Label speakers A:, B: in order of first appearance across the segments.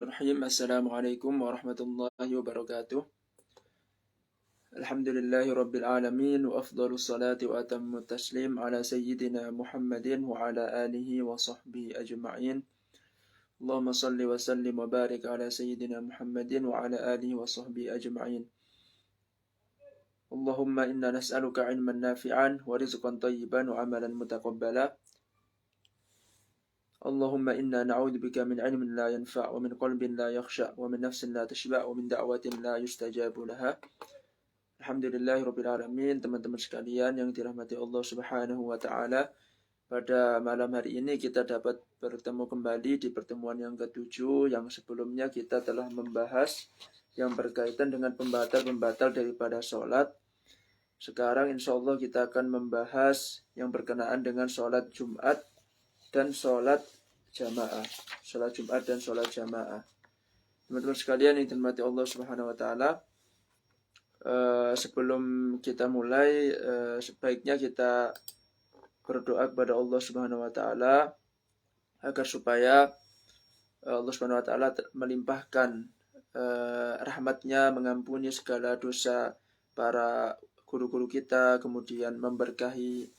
A: Bismillahirrahmanirrahim. Assalamualaikum warahmatullahi wabarakatuh. Alhamdulillahi rabbil alamin wa afdalus salati wa atammu taslim ala sayyidina Muhammadin wa ala alihi wa sahbihi ajma'in. Allahumma salli wa sallim wa barik ala sayyidina Muhammadin wa ala alihi wa sahbihi ajma'in. Allahumma inna nas'aluka ilman nafi'an wa rizqan tayyiban wa amalan mutaqabbala. Allahumma inna na'udzubika min ilmin la yanfa' wa min qalbin la yakhsha' wa min nafsin la tashba' wa min da'watin la yustajabu laha. Alhamdulillahirabbil alamin. Teman-teman sekalian yang dirahmati Allah Subhanahu wa taala, pada malam hari ini kita dapat bertemu kembali di pertemuan yang ke-7 yang sebelumnya kita telah membahas yang berkaitan dengan pembatal-pembatal daripada sholat. Sekarang insyaallah kita akan membahas yang berkenaan dengan sholat Jumat dan sholat jamaah. Sholat Jumat dan sholat jamaah. Teman-teman sekalian yang dirahmati Allah Subhanahu wa taala, sebelum kita mulai, sebaiknya kita berdoa kepada Allah Subhanahu wa taala agar supaya Allah Subhanahu wa taala melimpahkan rahmatnya, mengampuni segala dosa para guru-guru kita, kemudian memberkahi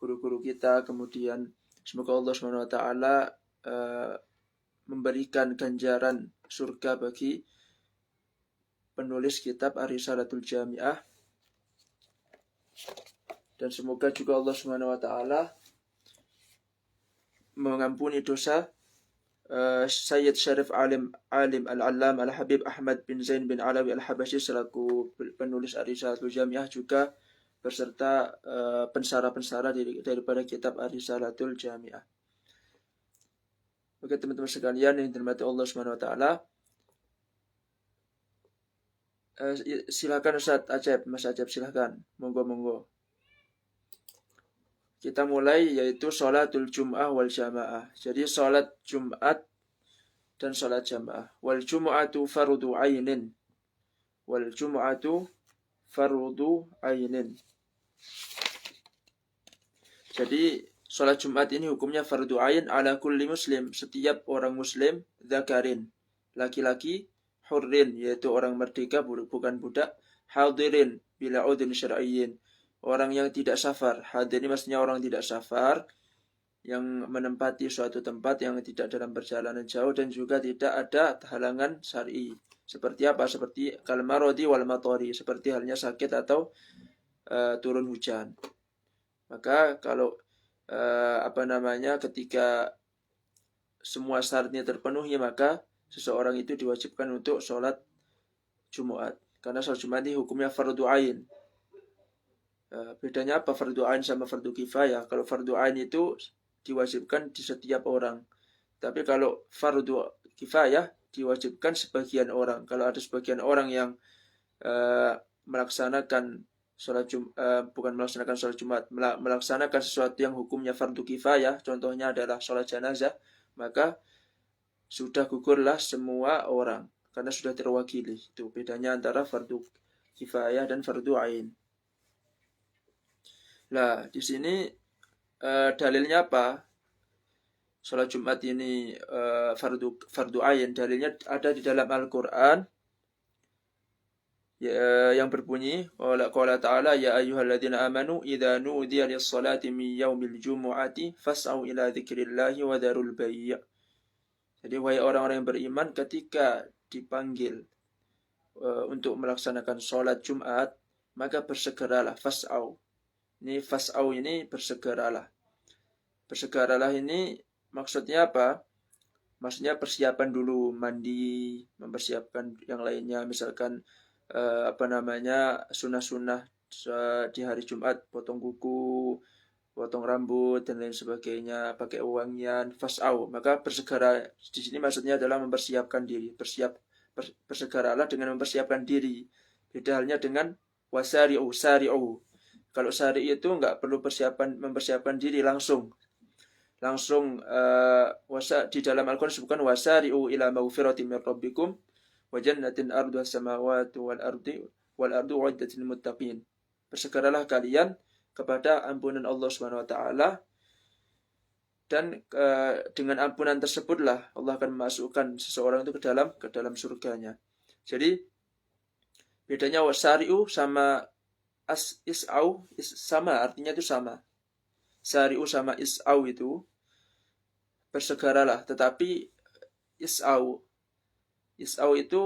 A: guru-guru kita, kemudian semoga Allah Subhanahu wa taala memberikan ganjaran surga bagi penulis kitab Ar-Risalatul Jami'ah, dan semoga juga Allah Subhanahu wa taala mengampuni dosa Sayyid Syarif Alim Al-Allam Al-Habib Ahmad bin Zain bin Alawi Al-Habashi selaku penulis Ar-Risalatul Jami'ah, juga beserta pensara-pensara daripada kitab Ar-Risalatul Jami'ah. Oke teman-teman sekalian yang dirahmati Allah Subhanahu wa taala, silakan Ustaz Acep, Mas Acep silakan. Monggo. Kita mulai, yaitu sholatul Jum'ah wal jamaah. Jadi sholat Jumat dan sholat jamaah. Wal Jum'atu fardu ainin. Wal Jum'atu fardu ainin. Jadi sholat Jumat ini hukumnya fardu ain ala kulli muslim, setiap orang muslim, dzakarin, laki-laki, hurrin, yaitu orang merdeka bukan budak, hadirin bila udhun syar'iyyin, orang yang tidak safar. Hadir ini maksudnya orang tidak safar yang menempati suatu tempat yang tidak dalam perjalanan jauh dan juga tidak ada halangan syar'i. Seperti apa? Seperti kal maradi wal matari, seperti halnya sakit atau turun hujan. Maka kalau ketika semua syaratnya terpenuhi, maka seseorang itu diwajibkan untuk sholat Jumat. Karena sholat Jumat ini hukumnya fardu ain. Bedanya apa fardu ain sama fardu kifayah? Kalau fardu ain itu diwajibkan di setiap orang. Tapi kalau fardu kifayah diwajibkan sebagian orang. Kalau ada sebagian orang yang melaksanakan bukan melaksanakan sholat Jumat, melaksanakan sesuatu yang hukumnya fardu kifayah, contohnya adalah sholat jenazah, maka sudah gugurlah semua orang karena sudah terwakili. Itu bedanya antara fardu kifayah dan fardu ain. Nah, di sini dalilnya apa? Sholat Jumat ini fardu ain. Dalilnya ada di dalam Al-Qur'an yang berbunyi qala ta'ala ya ayyuhalladzina amanu idza nudiya lis-salati min yaumil jumu'ati fas'au ila dzikrillahi wa dzarul bai'. Jadi wahai orang-orang yang beriman, ketika dipanggil untuk melaksanakan sholat Jumat, maka bersegeralah. Fas'au. Ini fas'au ini bersegeralah. Bersegeralah ini maksudnya apa? Maksudnya persiapan dulu, mandi, mempersiapkan yang lainnya, misalkan sunnah-sunnah di hari Jumat, potong kuku, potong rambut dan lain sebagainya, pakai wangian, fas'au. Maka bersegera di sini maksudnya adalah mempersiapkan diri. Bersegeralah dengan mempersiapkan diri. Beda halnya dengan wasari'u, sari'u. Kalau sari itu enggak perlu mempersiapkan diri langsung di dalam Al-Qur'an disebutkan wasari'u ila maghfiratin min rabbikum wa jannatin arduha samawati wal ardu uiddat lil muttaqin. Bersegeralah kalian kepada ampunan Allah Subhanahu wa taala Dan dengan ampunan tersebutlah Allah akan memasukkan seseorang itu ke dalam surganya. Jadi bedanya wasari'u sama is'au sama, artinya itu sama. Sari'u sama is'au itu bersegeralah, tetapi is'au itu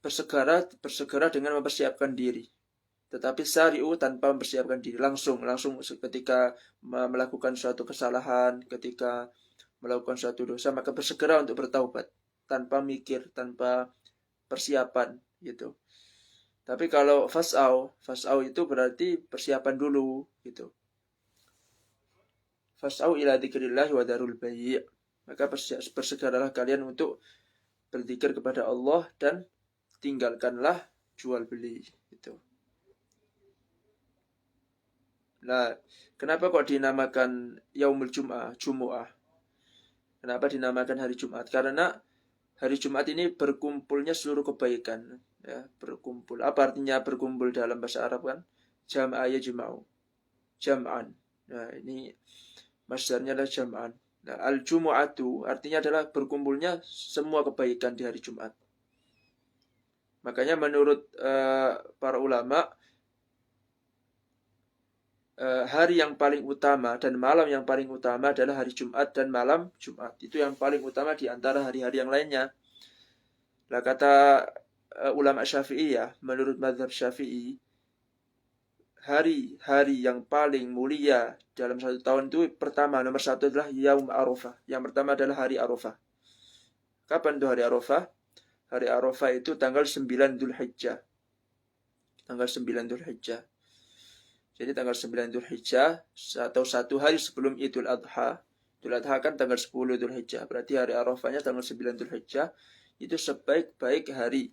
A: bersegera dengan mempersiapkan diri. Tetapi sari'u tanpa mempersiapkan diri, langsung ketika melakukan suatu kesalahan, ketika melakukan suatu dosa, maka bersegera untuk bertaubat tanpa mikir, tanpa persiapan gitu. Tapi kalau fas'au itu berarti persiapan dulu gitu. Fas'au ila dzikrillah wa darul bai'. Maka bersegeralah kalian untuk berzikir kepada Allah dan tinggalkanlah jual beli gitu. Nah, kenapa kok dinamakan Yaumul Jumu'ah? Kenapa dinamakan hari Jumat? Karena hari Jumat ini berkumpulnya seluruh kebaikan, ya, berkumpul. Apa artinya berkumpul dalam bahasa Arab kan? Jam'a yajma'u. Jam'an. Nah, ini masdarnya adalah jam'an. Nah, al-jumu'atu artinya adalah berkumpulnya semua kebaikan di hari Jumat. Makanya menurut para ulama, hari yang paling utama dan malam yang paling utama adalah hari Jumat dan malam Jumat. Itu yang paling utama di antara hari-hari yang lainnya. Lah kata ulama Syafi'i ya, menurut mazhab Syafi'i, hari-hari yang paling mulia dalam satu tahun itu pertama, nomor satu adalah Yaum Arafah. Yang pertama adalah hari Arafah. Kapan itu hari Arafah? Hari Arafah itu tanggal 9 Dzulhijjah. Tanggal 9 Dzulhijjah. Jadi tanggal 9 Dzulhijjah atau satu hari sebelum Idul Adha. Idul Adha kan tanggal 10 Dzulhijjah. Berarti hari Arafahnya tanggal 9 Dzulhijjah. Itu sebaik-baik hari.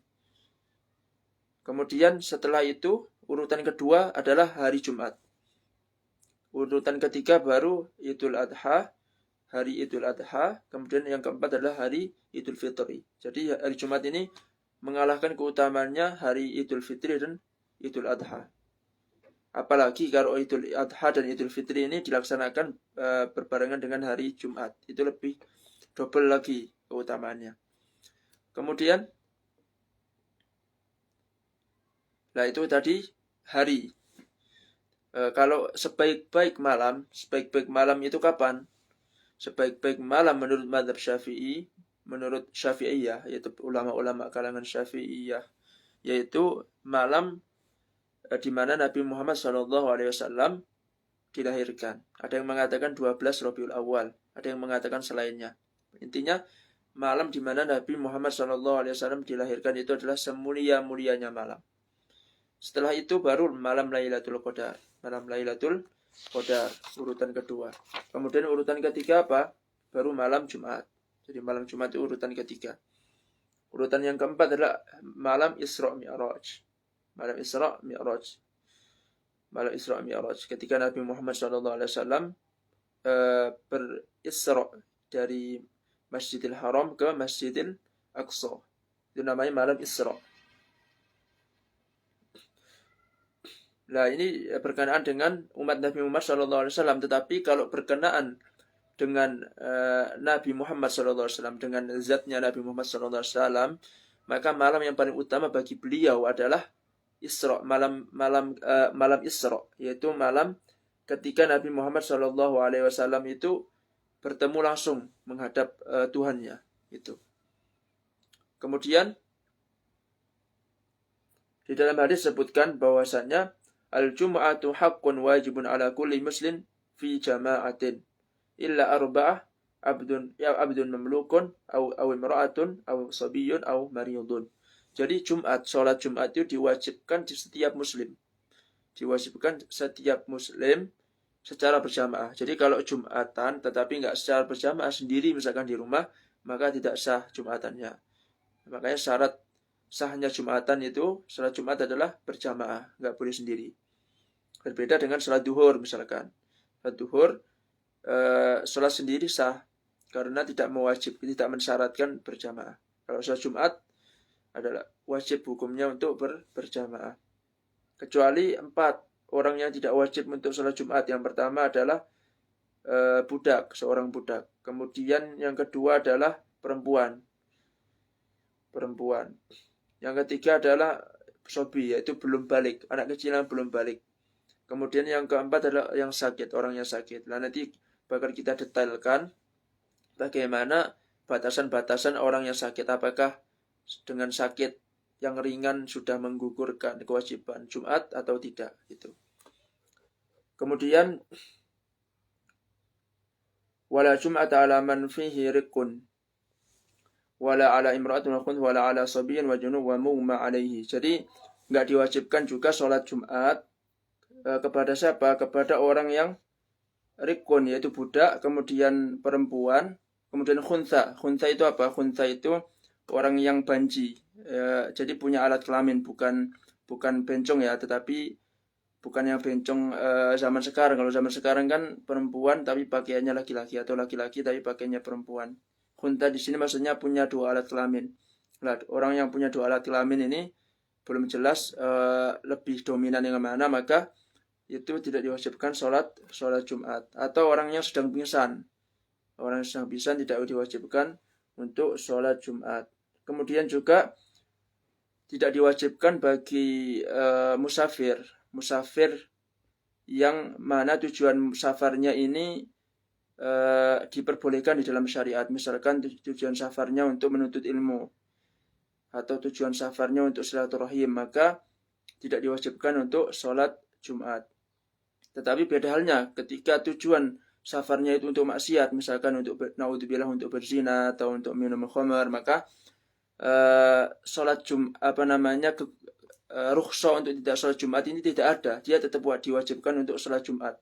A: Kemudian setelah itu urutan kedua adalah hari Jumat. Urutan ketiga baru Idul Adha, hari Idul Adha. Kemudian yang keempat adalah hari Idul Fitri. Jadi hari Jumat ini mengalahkan keutamaannya hari Idul Fitri dan Idul Adha. Apalagi kalau Idul Adha dan Idul Fitri ini dilaksanakan berbarengan dengan hari Jumat. Itu lebih double lagi keutamaannya. Kemudian, nah itu tadi hari. Kalau sebaik-baik malam itu kapan? Sebaik-baik malam menurut mazhab Syafi'i, menurut Syafi'iyah, yaitu ulama-ulama kalangan Syafi'iyah, yaitu malam di mana Nabi Muhammad SAW dilahirkan. Ada yang mengatakan 12 Rabiul Awal, ada yang mengatakan selainnya. Intinya malam di mana Nabi Muhammad SAW dilahirkan itu adalah semulia-mulianya malam. Setelah itu baru malam Lailatul Qadar. Malam Lailatul Qadar urutan kedua. Kemudian urutan ketiga apa? Baru malam Jumat. Jadi malam Jumat itu urutan ketiga. Urutan yang keempat adalah malam Isra Mi'raj. Malam Isra Mi'raj. Malam Isra Mi'raj. Ketika Nabi Muhammad SAW berisra dari Masjidil Haram ke Masjidil Aqsa. Itu namanya malam Isra. Nah ini berkenaan dengan umat Nabi Muhammad SAW. Tetapi kalau berkenaan dengan Nabi Muhammad SAW, dengan zatnya Nabi Muhammad SAW, maka malam yang paling utama bagi beliau adalah Isra, malam Isra, yaitu malam ketika Nabi Muhammad SAW itu bertemu langsung menghadap Tuhannya. Itu. Kemudian di dalam hadis disebutkan bahwasanya al-jum'atu haqqun wajibun ala kulli muslim fi jama'atin illa arba'ah abdun mamlukun aw imra'atun aw sabiyyun aw maridun. Jadi sholat Jumat itu diwajibkan di setiap muslim. Diwajibkan setiap muslim secara berjamaah. Jadi kalau Jumatan tetapi nggak secara berjamaah sendiri misalkan di rumah, maka tidak sah Jumatannya. Makanya syarat sahnya Jumatan itu, sholat Jumat adalah berjamaah, nggak boleh sendiri. Berbeda dengan sholat duhur misalkan. Sholat duhur, sholat sendiri sah, karena tidak tidak mensyaratkan berjamaah. Kalau sholat Jumat adalah wajib hukumnya untuk berjamaah. Kecuali 4 orang yang tidak wajib untuk sholat Jumat. Yang pertama adalah budak, seorang budak. Kemudian yang kedua adalah perempuan. Yang ketiga adalah sobi, yaitu belum balik, anak kecil yang belum balik. Kemudian yang keempat adalah yang sakit, orang yang sakit. Nah, nanti bakal kita detailkan bagaimana batasan-batasan orang yang sakit. Apakah dengan sakit yang ringan sudah menggugurkan kewajiban Jumat atau tidak, gitu. Kemudian wala jum'ata ala man fihi riqqun wala ala imra'atin wala ala sabiyyin wa junub wa mughma alaihi. Jadi enggak diwajibkan juga sholat Jumat kepada siapa? Kepada orang yang rikun, yaitu budak, kemudian perempuan, kemudian khuntha. Khuntha itu apa? Khuntha itu orang yang banji. Jadi punya alat kelamin, bukan bencong ya, tetapi bukan yang bencong zaman sekarang. Kalau zaman sekarang kan perempuan tapi pakaiannya laki-laki, atau laki-laki tapi pakaiannya perempuan. Khuntha di sini maksudnya punya dua alat kelamin. Nah, orang yang punya dua alat kelamin ini belum jelas lebih dominan yang mana, maka itu tidak diwajibkan sholat Jumat. Atau orang yang sedang pingsan, tidak diwajibkan untuk sholat Jumat. Kemudian juga tidak diwajibkan bagi musafir yang mana tujuan safarnya ini diperbolehkan di dalam syariat. Misalkan tujuan safarnya untuk menuntut ilmu atau tujuan safarnya untuk silaturahim, maka tidak diwajibkan untuk sholat Jumat. Tetapi beda halnya ketika tujuan safarnya itu untuk maksiat, misalkan untuk naudzubillah untuk berzina atau untuk minum khamar, maka sholat rukhsah untuk tidak sholat Jumat ini tidak ada. Dia tetap diwajibkan untuk sholat Jumat.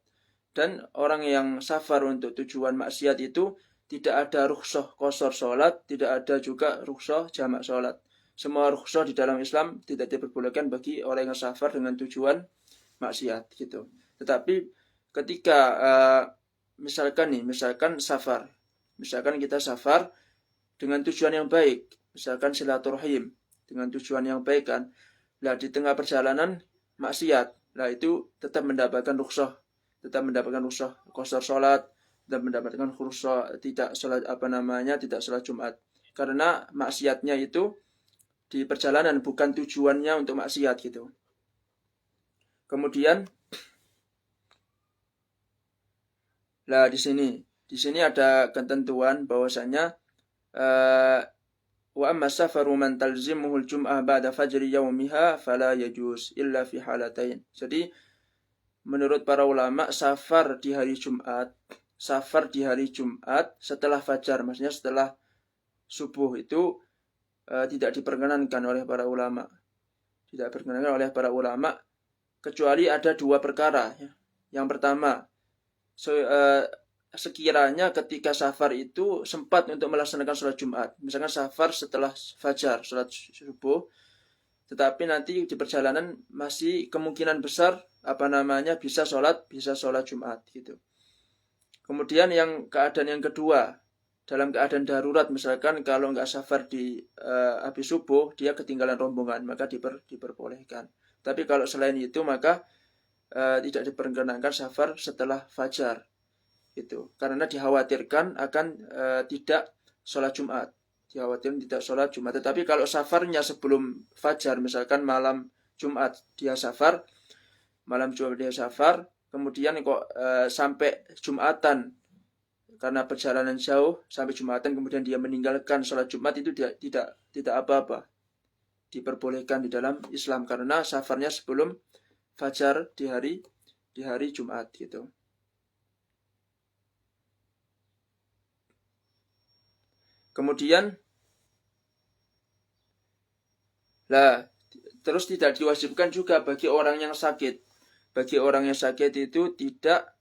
A: Dan orang yang safar untuk tujuan maksiat itu tidak ada rukhsah qashar sholat, tidak ada juga rukhsah jamak sholat. Semua rukhsah di dalam Islam tidak diperbolehkan bagi orang yang safar dengan tujuan maksiat, gitu. Tetapi ketika misalkan kita safar dengan tujuan yang baik, misalkan silaturahim dengan tujuan yang baik kan, lah di tengah perjalanan maksiat, lah itu tetap mendapatkan rukhsah qashar sholat, dan mendapatkan rukhsah tidak sholat tidak sholat Jumat, karena maksiatnya itu di perjalanan, bukan tujuannya untuk maksiat, gitu. Kemudian lah di sini ada ketentuan bahwasanya wa amma safaru man talzimuhu al-jum'ah ba'da fajri yaumiha fala yajuz illa fi halatain. Jadi menurut para ulama, safar di hari Jumat setelah fajar, maksudnya setelah subuh, itu tidak diperkenankan oleh para ulama. Kecuali ada dua perkara. Yang pertama, sekiranya ketika safar itu sempat untuk melaksanakan sholat Jumat, misalkan safar setelah fajar, sholat subuh, tetapi nanti di perjalanan masih kemungkinan besar bisa sholat Jumat, gitu. Kemudian keadaan yang kedua, dalam keadaan darurat, misalkan kalau nggak safar di habis subuh, dia ketinggalan rombongan, maka diperbolehkan. Tapi kalau selain itu, maka tidak diperkenankan safar setelah fajar, itu karena dikhawatirkan akan tidak sholat Jumat. Tetapi kalau safarnya sebelum fajar, misalkan malam Jumat dia safar, kemudian kok sampai Jumatan, karena perjalanan jauh sampai Jumatan, kemudian dia meninggalkan sholat Jumat, itu tidak apa-apa, diperbolehkan di dalam Islam, karena safarnya sebelum fajar di hari Jumat, gitu. Kemudian terus tidak diwajibkan juga bagi orang yang sakit. Bagi orang yang sakit itu tidak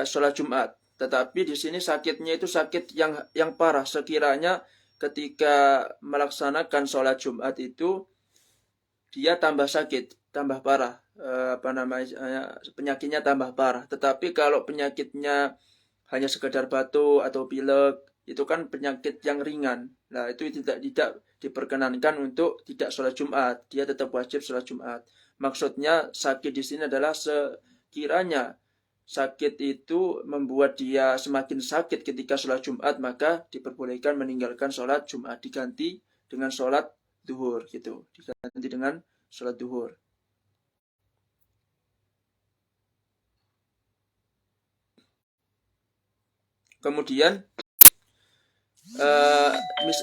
A: sholat Jumat. Tetapi di sini sakitnya itu sakit yang parah. Sekiranya ketika melaksanakan sholat Jumat itu dia tambah sakit, tambah parah, penyakitnya tambah parah. Tetapi kalau penyakitnya hanya sekedar batuk atau pilek, itu kan penyakit yang ringan. Nah, itu tidak diperkenankan untuk tidak sholat Jumat. Dia tetap wajib sholat Jumat. Maksudnya sakit di sini adalah sekiranya sakit itu membuat dia semakin sakit ketika sholat Jumat, maka diperbolehkan meninggalkan sholat Jumat, diganti dengan sholat duhur gitu, diganti dengan sholat duhur. Kemudian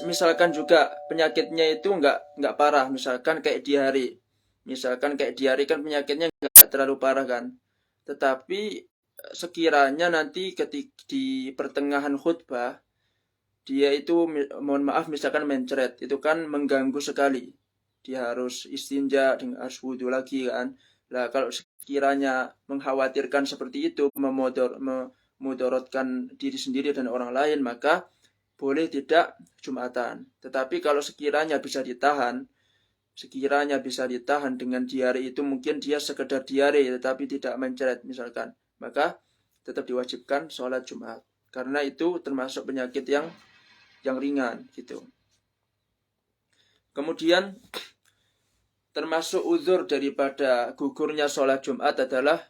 A: misalkan juga penyakitnya itu nggak parah, misalkan kayak diare. Misalkan kayak diare kan penyakitnya nggak terlalu parah kan. Tetapi sekiranya nanti ketika di pertengahan khutbah dia itu mohon maaf misalkan mencret, itu kan mengganggu sekali. Dia harus istinja, harus wudhu lagi kan. Nah, kalau sekiranya mengkhawatirkan seperti itu, memudorotkan diri sendiri dan orang lain, maka boleh tidak Jumatan. Tetapi kalau sekiranya bisa ditahan dengan diare itu, mungkin dia sekedar diare tetapi tidak mencret misalkan, maka tetap diwajibkan sholat Jumat. Karena itu termasuk penyakit yang ringan gitu. Kemudian termasuk uzur daripada gugurnya sholat Jumat adalah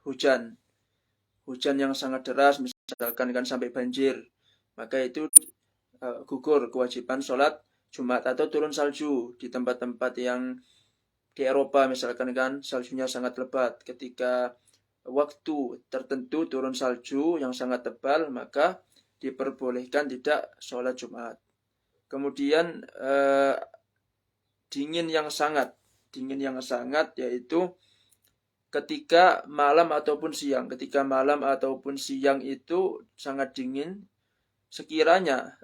A: hujan. Hujan yang sangat deras misalkan kan sampai banjir. Maka itu gugur kewajiban sholat Jumat. Atau turun salju di tempat-tempat yang di Eropa misalkan kan saljunya sangat lebat. Ketika waktu tertentu turun salju yang sangat tebal, maka diperbolehkan tidak sholat Jumat. Kemudian dingin yang sangat yaitu ketika malam ataupun siang. Ketika malam ataupun siang itu sangat dingin, sekiranya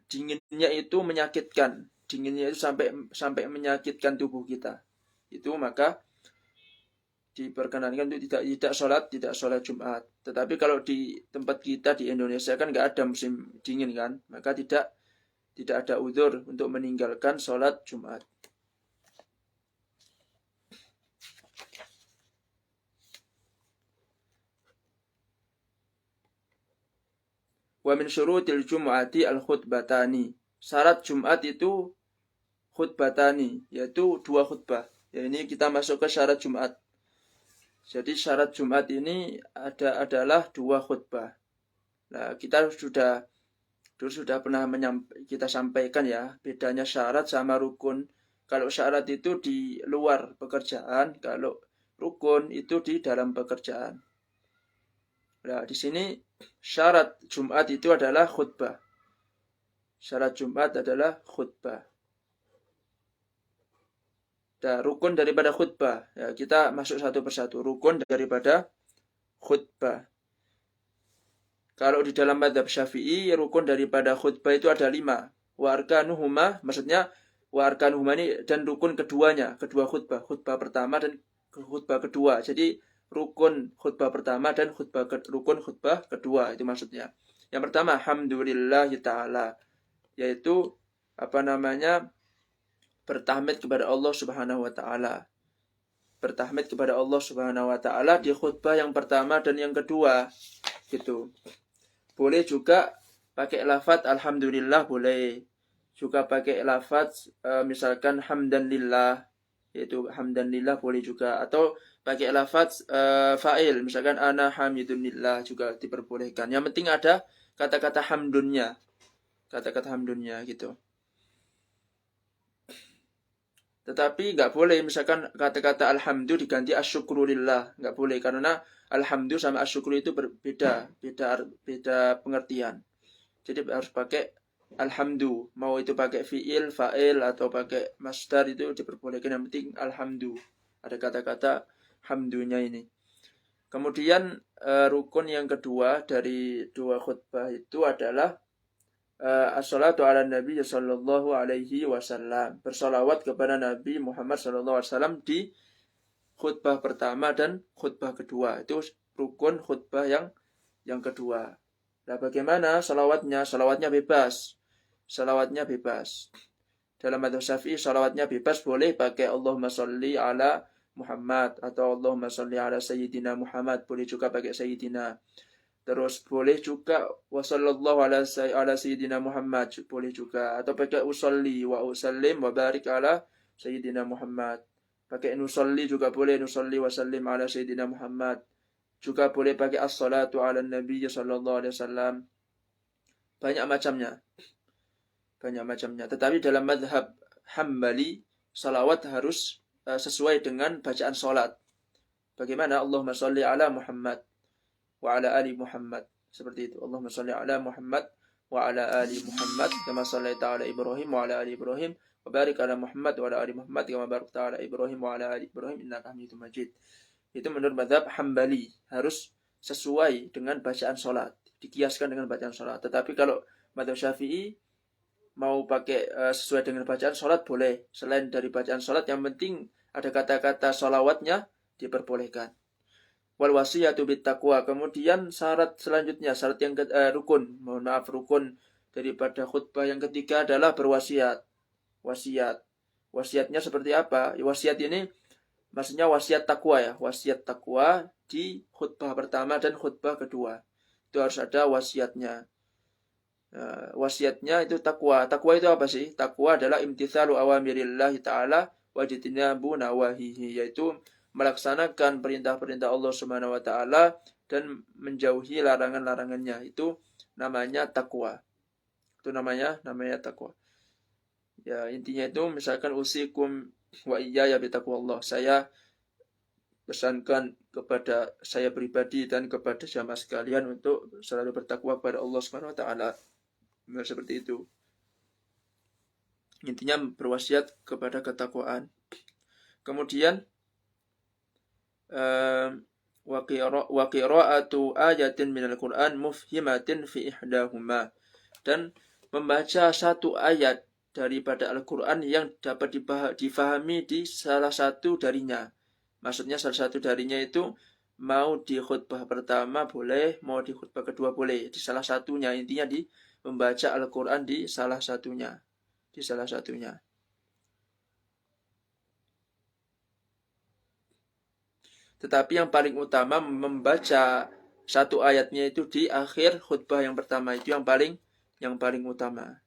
A: dinginnya itu menyakitkan, dinginnya itu sampai menyakitkan tubuh kita, itu maka diperkenankan untuk tidak sholat Jumat. Tetapi kalau di tempat kita di Indonesia kan nggak ada musim dingin kan, maka tidak ada uzur untuk meninggalkan sholat Jumat. Wa min syurutil jum'ati al-khutbatani. Syarat Jumat itu khutbatani, yaitu 2 khutbah. Ya, ini kita masuk ke syarat Jumat. Jadi syarat Jumat ini adalah 2 khutbah. Nah, kita sudah pernah kita sampaikan ya, bedanya syarat sama rukun. Kalau syarat itu di luar pekerjaan, kalau rukun itu di dalam pekerjaan. Nah, di sini syarat Jumat itu adalah khutbah. Syarat Jumat adalah khutbah. Dan rukun daripada khutbah. Ya, kita masuk satu persatu. Rukun daripada khutbah. Kalau di dalam mazhab Syafi'i, rukun daripada khutbah itu ada 5. Wa arkanuhuma, maksudnya wa arkanuhuma ini dan rukun keduanya, kedua khutbah. Khutbah pertama dan khutbah kedua. Jadi rukun khutbah pertama dan rukun khutbah kedua, itu maksudnya. Yang pertama, alhamdulillahi ta'ala, yaitu bertahmid kepada Allah Subhanahu wa taala. Bertahmid kepada Allah Subhanahu wa taala di khutbah yang pertama dan yang kedua gitu. Boleh juga pakai lafaz alhamdulillah, boleh juga pakai lafaz misalkan hamdan lillah, yaitu hamdan lillah boleh juga, atau pakai lafaz fa'il, misalkan ana hamidunillah juga diperbolehkan. Yang penting ada kata-kata hamdunnya. Kata-kata hamdunnya gitu. Tetapi nggak boleh misalkan kata-kata alhamdu diganti asyukrulillah, nggak boleh, karena alhamdu sama asyukru itu beda pengertian. Jadi harus pakai alhamdu, mau itu pakai fiil, fa'il atau pakai masdar itu diperbolehkan, yang penting alhamdu. Ada kata-kata hamdunya ini. Kemudian rukun yang kedua dari 2 khutbah itu adalah as-salatu ala Nabi sallallahu alaihi wasallam. Bersalawat kepada Nabi Muhammad sallallahu alaihi wasallam di khutbah pertama dan khutbah kedua. Itu rukun khutbah yang kedua. Nah, bagaimana salawatnya? Salawatnya bebas. Salawatnya bebas. Dalam mazhab Syafi'i salawatnya bebas, boleh pakai Allahumma sholli ala Muhammad atau Allahumma sholli ala Sayyidina Muhammad, boleh juga pakai Sayyidina. Terus boleh juga wa sallallahu ala Sayyidina Muhammad, boleh juga, atau pakai usolli wa usallim wa barik ala Sayyidina Muhammad. Pakai nusolli juga boleh, nusolli wa sallim ala sayyidina Muhammad. Juga boleh pakai as-salatu ala nabi sallallahu alaihi wasallam. Banyak macamnya. Banyak macamnya. Tetapi dalam mazhab Hambali, salawat harus sesuai dengan bacaan salat. Bagaimana? Allahumma shalli ala Muhammad wa ala ali Muhammad. Seperti itu. Allahumma shalli ala Muhammad wa ala ali Muhammad kama shallaita ala Ibrahim wa ala ali Ibrahim wa barik ala Muhammad wa ala ali Muhammad kama barakta ala Ibrahim wa ala ali Ibrahim innaka Hamidum Majid. Itu menurut mazhab Hambali, harus sesuai dengan bacaan salat, dikiaskan dengan bacaan salat. Tetapi kalau mazhab Syafi'i mau pakai sesuai dengan bacaan salat boleh, selain dari bacaan salat yang penting ada kata-kata salawatnya diperbolehkan. Wal wasiyatu bit taqwa. Kemudian syarat selanjutnya, syarat yang rukun daripada khutbah yang ketiga adalah berwasiat. Wasiatnya seperti apa? Wasiat ini maksudnya wasiat takwa ya, wasiat takwa di khutbah pertama dan khutbah kedua. Itu harus ada wasiatnya. Wasiatnya itu takwa. Takwa itu apa sih? Takwa adalah imtitsalu awamirillahi ta'ala wa jitinabu nawahihi, yaitu melaksanakan perintah-perintah Allah Subhanahu wa taala dan menjauhi larangan-larangannya. Itu namanya takwa. Itu namanya takwa. Ya, intinya itu misalkan usikum wa iyaya bitaqwallah. Saya pesankan kepada saya pribadi dan kepada jamaah sekalian untuk selalu bertakwa kepada Allah Subhanahu wa taala. Nah, seperti itu. Intinya berwasiat kepada ketakwaan. Kemudian wa qira'atu ayatin minal Qur'an mufhimatin fi ihdahuma, dan membaca satu ayat daripada Al-Qur'an yang dapat difahami di salah satu darinya. Maksudnya salah satu darinya itu mau di khutbah pertama boleh, mau di khutbah kedua boleh, di salah satunya. Intinya di membaca Al-Qur'an di salah satunya. Tetapi yang paling utama membaca satu ayatnya itu di akhir khutbah yang pertama, itu yang paling utama.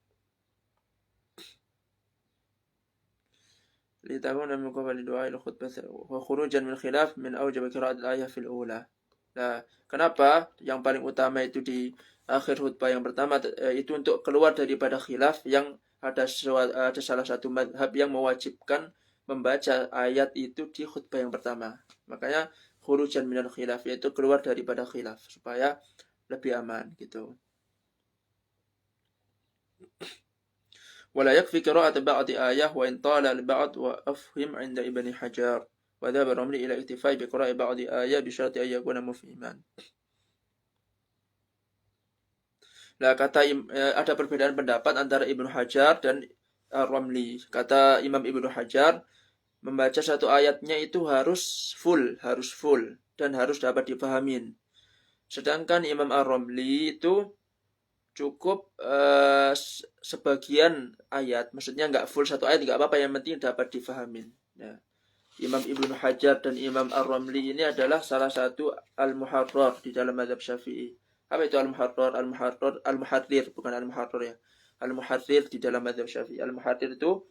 A: Litakuna min qabli du'a ila khutbah wa khurujan min khilaf min awjab qira'at al-ayah fil ula. Nah, kenapa yang paling utama itu di akhir khutbah yang pertama? Itu untuk keluar daripada khilaf yang ada salah satu mazhab yang mewajibkan membaca ayat itu di khutbah yang pertama. Makanya khurujan minal khilaf, yaitu keluar daripada khilaf supaya lebih aman gitu. Wala yakfi qira'at ba'd ayah wa in tala al-ba'd wa afhim 'inda Ibnu Hajar wa dhahaba Ramli ila iktifai bi qira'i ba'd ayah bi syarti ay yakuna mufhiman. Nah, ada perbedaan pendapat antara Ibnu Hajar dan Ramli. Kata Imam Ibnu Hajar, membaca satu ayatnya itu harus full dan harus dapat dipahamin. Sedangkan Imam Ar-Ramli itu cukup sebagian ayat, maksudnya nggak full satu ayat nggak apa-apa, yang penting dapat dipahamin. Ya. Imam Ibnu Hajar dan Imam Ar-Ramli ini adalah salah satu al-muharrar di dalam mazhab Syafi'i. Apa itu al-muharrar? Al-muharrir, bukan al-muharrar ya. Al-muharrir di dalam mazhab Syafi'i. Al-muharrir itu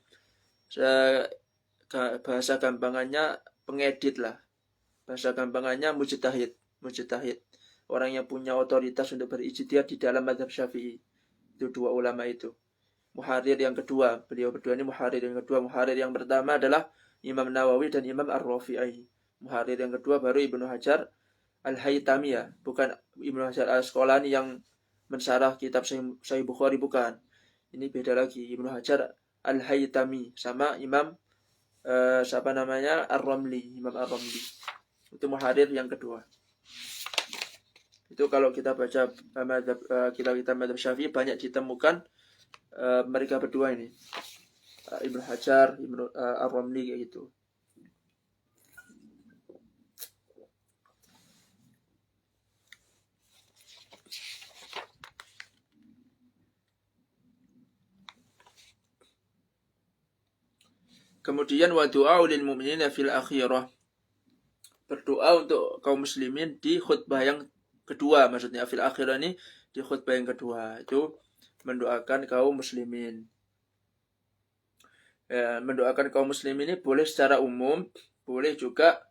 A: bahasa gampangannya pengedit lah. Bahasa gampangannya mujtahid. Orang yang punya otoritas untuk berijtihad di dalam mazhab Syafi'i. Itu dua ulama itu. Muharrir yang kedua, beliau berdua ini muharrir yang kedua. Muharrir yang pertama adalah Imam Nawawi dan Imam Ar-Rafi'i. Muharrir yang kedua baru Ibnu Hajar Al-Haytami ya, bukan Ibnu Hajar Al-Asqalani yang mensyarah kitab Sahih Bukhari, bukan. Ini beda lagi. Ibnu Hajar Al-Haytami sama Imam Ar-Ramli, Imam Ar-Ramli. Itu muharrir yang kedua. Itu kalau kita baca kitab mazhab Syafi'i banyak ditemukan mereka berdua ini. Ibnu Hajar, Ibnu Ar-Ramli kayak gitu. Kemudian wa du'a lil mu'minina fil akhirah. Berdoa untuk kaum muslimin di khutbah yang kedua, maksudnya fil akhirah ini di khutbah yang kedua itu mendoakan kaum muslimin. mendoakan kaum muslim ini boleh secara umum, boleh juga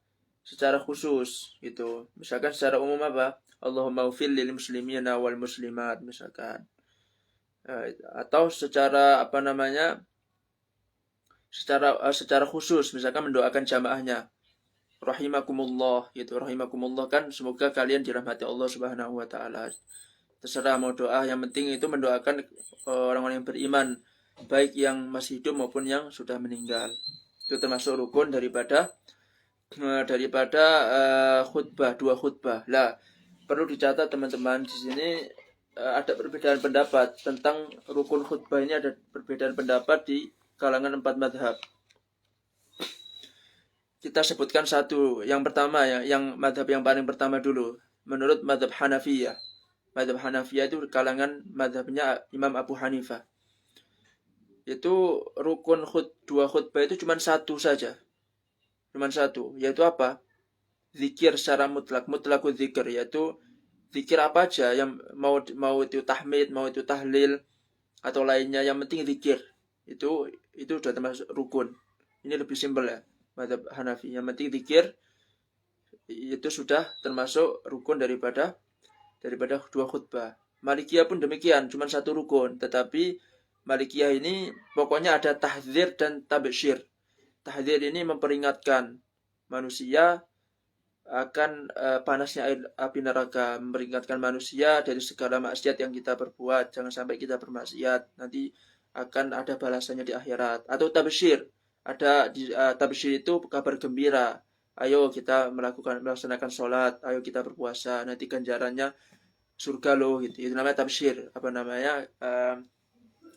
A: secara khusus gitu. Misalkan secara umum apa? Allahumma ufil lil muslimina wal muslimat misalkan. Atau secara apa namanya? Secara khusus misalkan mendoakan jamaahnya. Rahimakumullah gitu. Rahimakumullah kan semoga kalian dirahmati Allah Subhanahu wa taala. Terserah mau doa, yang penting itu mendoakan orang-orang yang beriman, baik yang masih hidup maupun yang sudah meninggal. Itu termasuk rukun daripada khutbah, dua khutbah. Lah, perlu dicatat teman-teman, di sini ada perbedaan pendapat tentang rukun khutbah ini, ada perbedaan pendapat di kalangan 4 madhab. Kita sebutkan satu. Yang pertama ya, yang madhab yang paling pertama dulu. Menurut madhab Hanafiyah. Madhab Hanafiyah itu kalangan madhabnya Imam Abu Hanifah. Itu rukun dua khutbah itu cuma satu saja. Cuma satu. Yaitu apa? Zikir secara mutlak. Mutlakul zikir. Yaitu zikir apa aja. Yang mau itu tahmid, mau itu tahlil, atau lainnya. Yang penting zikir. Itu sudah termasuk rukun. Ini lebih simpel ya. Madhab Hanafi. Yang penting zikir. Itu sudah termasuk rukun daripada dua khutbah. Malikiyah pun demikian, cuma satu rukun. Tetapi Malikiyah ini pokoknya ada tahdzir dan tabsyir. Tahdzir ini memperingatkan manusia akan panasnya api neraka, memperingatkan manusia dari segala maksiat yang kita perbuat, jangan sampai kita bermaksiat, nanti akan ada balasannya di akhirat. Atau tabsyir, ada tabsyir itu kabar gembira. Ayo kita melaksanakan sholat, ayo kita berpuasa, nanti ganjarannya surga loh gitu. Itu namanya tabsyir,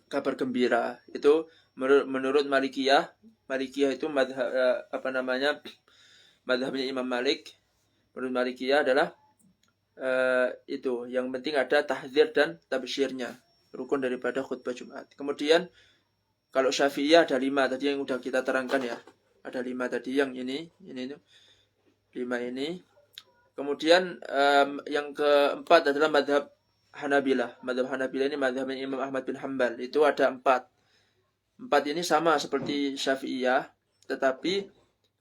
A: kabar gembira. Itu menurut Malikiyah itu madhabnya Imam Malik. Menurut Malikiyah adalah itu yang penting ada tahdzir dan tabsyirnya, rukun daripada khutbah Jumat. Kemudian kalau Syafi'iyah ada 5 tadi yang udah kita terangkan ya. Ada 5 tadi, yang ini 5 ini. Kemudian yang keempat adalah madhab Hanabilah. Madhab Hanabilah ini madhabnya Imam Ahmad bin Hanbal. Itu ada 4. 4 ini sama seperti Syafi'iyah, tetapi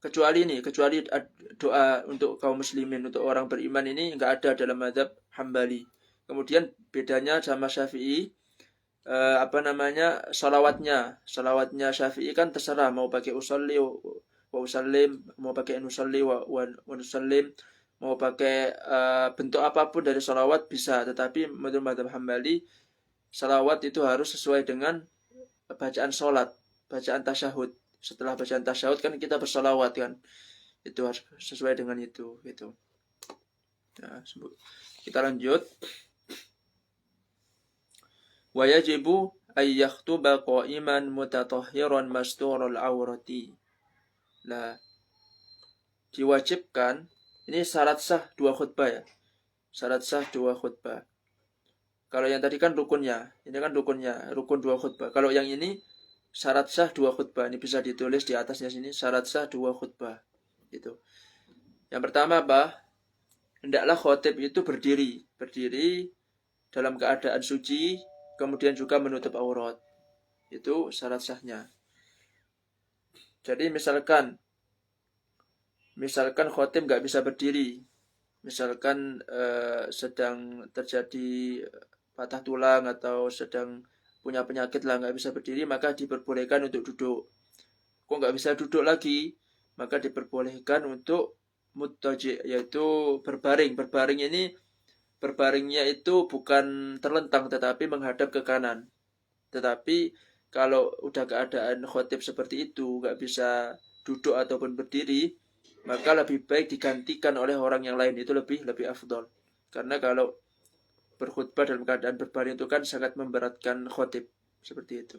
A: kecuali doa untuk kaum muslimin, untuk orang beriman ini enggak ada dalam madhab Hambali. Kemudian bedanya sama Syafi'i, salawatnya Syafi'i kan terserah mau pakai usolli wa usallim, mau pakai nusalli wa nusallim, mau pakai bentuk apapun dari salawat bisa. Tetapi menurut madhab Hambali, salawat itu harus sesuai dengan bacaan sholat, bacaan tasyahud. Setelah bacaan tasyahud kan kita bersalawat kan, itu harus sesuai dengan itu gitu. Nah, kita lanjut. Wa yajibu ay yakhtuba qa'iman mutatahhiran masturul aurati. Nah, diwajibkan, ini syarat sah 2 khutbah ya. Syarat sah 2 khutbah. Kalau yang tadi kan rukunnya, ini kan rukunnya, rukun 2 khutbah. Kalau yang ini syarat sah 2 khutbah. Ini bisa ditulis di atasnya sini, syarat sah 2 khutbah. Gitu. Yang pertama apa? Hendaklah khotib itu berdiri dalam keadaan suci, kemudian juga menutup aurat. Itu syarat sahnya. Jadi misalkan khotib nggak bisa berdiri, misalkan sedang terjadi patah tulang atau sedang punya penyakit lah, nggak bisa berdiri, maka diperbolehkan untuk duduk. Kok nggak bisa duduk lagi, maka diperbolehkan untuk muttaji, yaitu berbaring. Berbaringnya itu bukan terlentang tetapi menghadap ke kanan. Tetapi kalau udah keadaan khotib seperti itu, nggak bisa duduk ataupun berdiri, maka lebih baik digantikan oleh orang yang lain. Itu lebih afdol. Karena kalau berkhutbah dalam keadaan berbaring itu kan sangat memberatkan khotib. Seperti itu.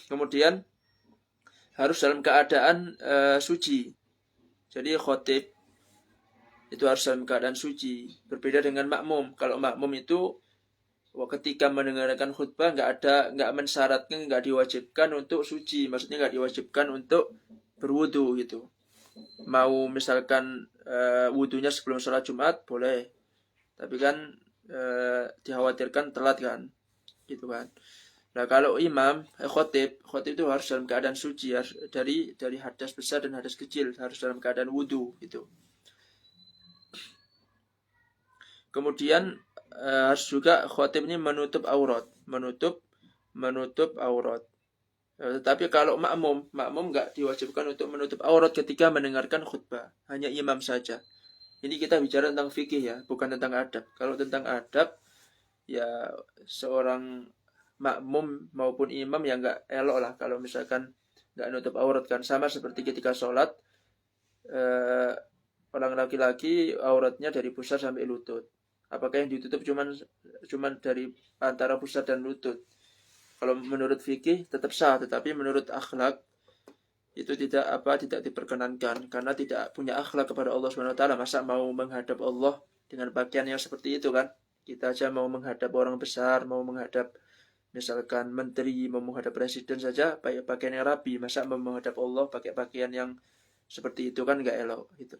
A: Kemudian harus dalam keadaan suci. Jadi khotib itu harus dalam keadaan suci. Berbeda dengan makmum. Kalau makmum itu ketika mendengarkan khutbah nggak mensyaratkan, nggak diwajibkan untuk suci. Maksudnya nggak diwajibkan untuk berwudu gitu. Mau misalkan wudunya sebelum sholat Jumat boleh, tapi kan dikhawatirkan telat kan, gitu kan. Nah, kalau imam, khotib itu harus dalam keadaan suci, harus dari hadas besar dan hadas kecil, harus dalam keadaan wudu itu. Kemudian harus juga khotib ini menutup aurat. Tetapi kalau makmum nggak diwajibkan untuk menutup aurat ketika mendengarkan khutbah. Hanya imam saja. Ini kita bicara tentang fikih ya, bukan tentang adab. Kalau tentang adab, ya seorang makmum maupun imam ya nggak elok lah kalau misalkan nggak nutup aurat kan. Sama seperti ketika sholat, orang laki-laki auratnya dari pusar sampai lutut. Apakah yang ditutup cuman dari antara pusar dan lutut? Kalau menurut fikih tetap sah, tetapi menurut akhlak itu tidak diperkenankan karena tidak punya akhlak kepada Allah Subhanahu wa taala. Masa mau menghadap Allah dengan pakaian yang seperti itu kan? Kita aja mau menghadap orang besar, mau menghadap misalkan menteri, mau menghadap presiden saja pakai pakaian yang rapi. Masa mau menghadap Allah pakai pakaian yang seperti itu kan enggak elok gitu.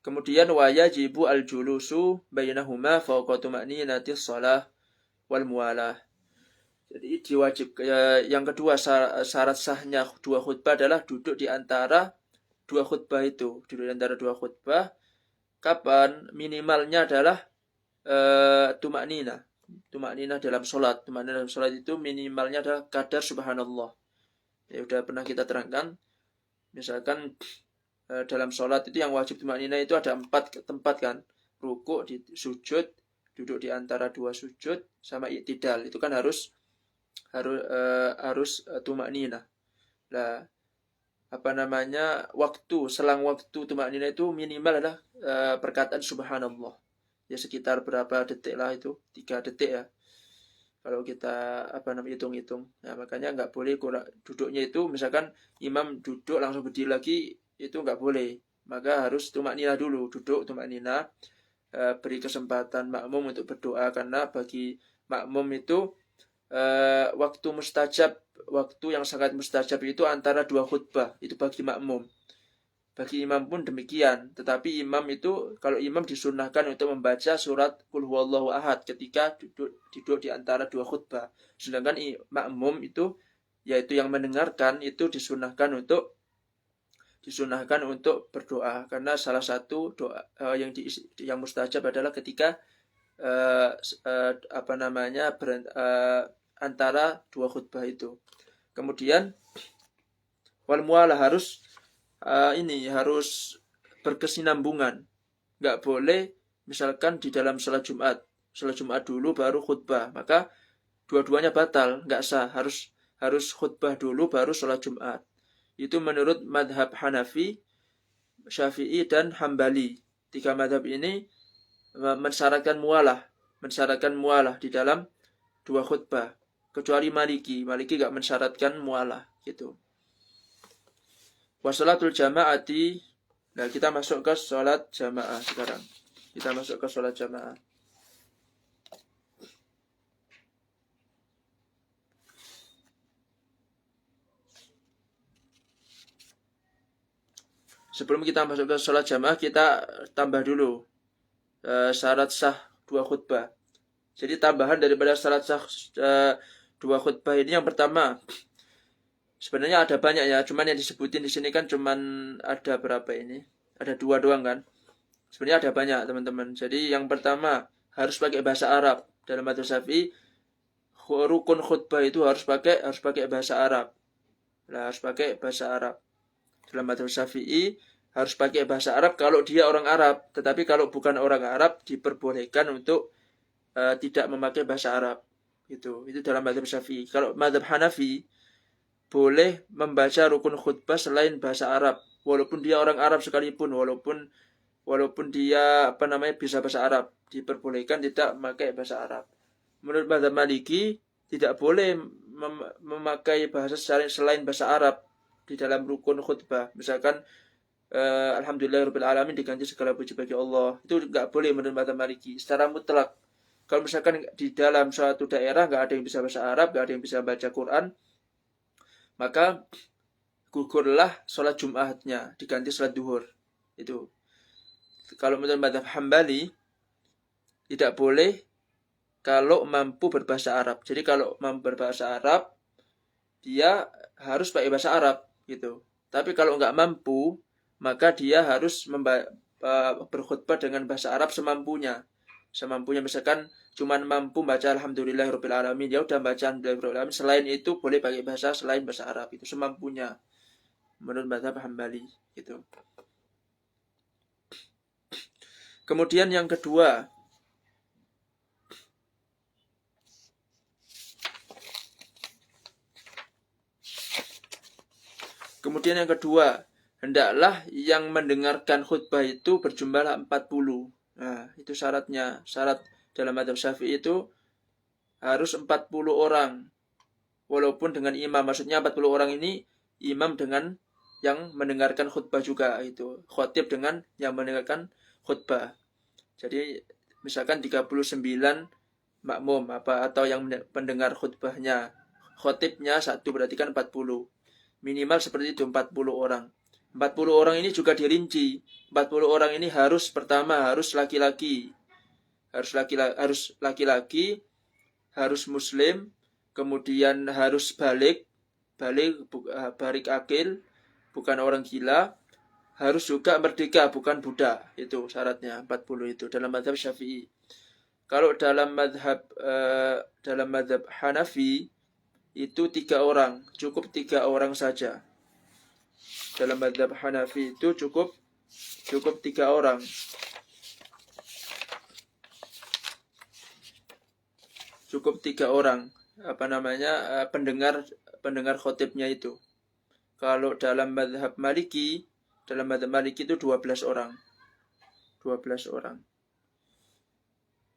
A: Kemudian wa yajibu al-julusu bainahuma fawqa tuma'ninatis shalah wal muwalah. Jadi diwajib yang kedua syarat sahnya dua khutbah adalah duduk di antara dua khutbah itu. Duduk di antara dua khutbah. Kapan? Minimalnya adalah tumaknina. Tumaknina dalam sholat. Tumaknina dalam sholat itu minimalnya adalah kadar subhanallah. Ya sudah pernah kita terangkan. Misalkan dalam sholat itu yang wajib tumaknina itu ada 4 tempat kan. Rukuk, sujud, duduk di antara dua sujud, sama i'tidal. Itu kan harus tumaknina. Nah, selang waktu tumaknina itu minimal adalah perkataan subhanallah. Ya sekitar berapa detik lah itu? 3 detik ya. Kalau kita hitung-hitung. Nah, makanya nggak boleh duduknya itu misalkan imam duduk langsung berdiri lagi itu nggak boleh. Maka harus tumaknina dulu, duduk tumaknina, beri kesempatan makmum untuk berdoa karena bagi makmum itu waktu yang sangat mustajab itu antara dua khutbah, itu bagi makmum. Bagi imam pun demikian, tetapi kalau imam disunnahkan untuk membaca surat Qul huwallahu ahad ketika duduk di antara dua khutbah. Sedangkan makmum itu yaitu yang mendengarkan itu disunahkan untuk berdoa karena salah satu doa yang mustajab adalah ketika antara dua khutbah itu. Kemudian wal mualah harus berkesinambungan. Enggak boleh misalkan di dalam salat Jumat dulu baru khutbah, maka dua-duanya batal, enggak sah. Harus khutbah dulu baru salat Jumat. Itu menurut madhab Hanafi, Syafi'i dan Hambali. 3 madhab ini mensyaratkan mualah di dalam dua khutbah. Kecuali Maliki enggak mensyaratkan mualah gitu. Wassalatul jama'ati. Nah, kita masuk ke sholat jamaah sekarang. Sebelum kita masuk ke sholat jamaah, kita tambah dulu syarat sah dua khutbah. Jadi tambahan daripada syarat sah dua khutbah ini yang pertama, sebenarnya ada banyak ya, cuman yang disebutin di sini kan cuman ada berapa ini? Ada 2 doang kan? Sebenarnya ada banyak teman-teman. Jadi yang pertama harus pakai bahasa Arab. Dalam madzhab Syafi'i rukun khutbah itu harus pakai bahasa Arab. Nah, harus pakai bahasa Arab. Dalam madzhab Syafi'i harus pakai bahasa Arab kalau dia orang Arab. Tetapi kalau bukan orang Arab diperbolehkan untuk tidak memakai bahasa Arab. Itu dalam madzhab Syafi'i. Kalau madzhab Hanafi boleh membaca rukun khutbah selain bahasa Arab, walaupun dia orang Arab sekalipun, walaupun dia bisa bahasa Arab, diperbolehkan tidak memakai bahasa Arab. Menurut madzhab Maliki tidak boleh memakai bahasa selain bahasa Arab di dalam rukun khutbah. Misalkan alhamdulillahirabbil alamin diganti segala puji bagi Allah. Itu enggak boleh menurut madzhab Maliki secara mutlak. Kalau misalkan di dalam suatu daerah enggak ada yang bisa bahasa Arab, enggak ada yang bisa baca Quran, maka gugurlah sholat Jumatnya, diganti sholat duhur. Itu. Kalau menurut madzhab Hambali tidak boleh kalau mampu berbahasa Arab. Jadi kalau mampu berbahasa Arab, dia harus pakai bahasa Arab gitu. Tapi kalau nggak mampu, maka dia harus berkhutbah dengan bahasa Arab semampunya. Semampunya, misalkan cuman mampu baca alhamdulillahirabbil alamin, dia udah baca alhamdulillahirabbil alamin. Selain itu boleh pakai bahasa selain bahasa Arab, itu semampunya menurut mazhab Hambali gitu. Kemudian yang kedua, hendaklah yang mendengarkan khutbah itu berjumlah 40. Nah, itu syaratnya. Syarat dalam mazhab Syafi'i itu harus 40 orang. Walaupun dengan imam, maksudnya 40 orang ini imam dengan yang mendengarkan khutbah juga, itu khotib dengan yang mendengarkan khutbah. Jadi misalkan 39 makmum atau yang mendengar khutbahnya, khotibnya 1, berarti kan 40. Minimal seperti itu, 40 orang. 40 orang ini juga dirinci. 40 orang ini pertama harus laki-laki. Harus laki-laki, harus muslim, kemudian harus balik akil, bukan orang gila, harus juga merdeka, bukan budak. Itu syaratnya 40 itu dalam mazhab Syafi'i. Kalau dalam mazhab Hanafi itu 3 orang, cukup 3 orang saja. Dalam mazhab Hanafi itu cukup 3 orang. Cukup 3 orang pendengar khotibnya itu. Kalau dalam mazhab Maliki itu 12 orang. 12 orang.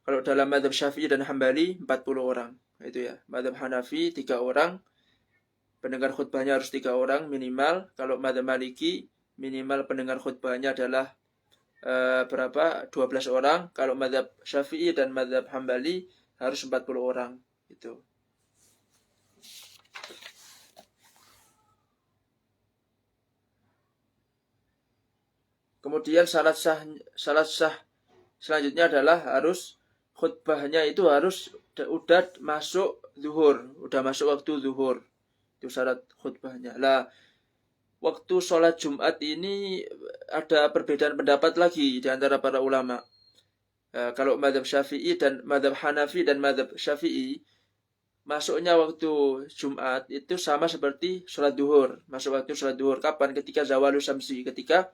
A: Kalau dalam mazhab Syafi'i dan Hambali 40 orang. Itu ya. Mazhab Hanafi 3 orang. Pendengar khutbahnya harus 3 orang minimal. Kalau mazhab Maliki minimal pendengar khutbahnya adalah 12 orang. Kalau mazhab Syafi'i dan mazhab Hambali harus 40 orang. Itu. Kemudian syarat sah selanjutnya adalah harus khutbahnya itu harus udah masuk zuhur, udah masuk waktu zuhur. Itu syarat khutbahnya. Lah, waktu sholat Jumat ini ada perbedaan pendapat lagi di antara para ulama. Kalau mazhab Syafi'i dan mazhab Hanafi dan mazhab Syafi'i, masuknya waktu Jumat itu sama seperti sholat duhur. Masuk waktu sholat duhur kapan? Ketika zawalus syamsi, ketika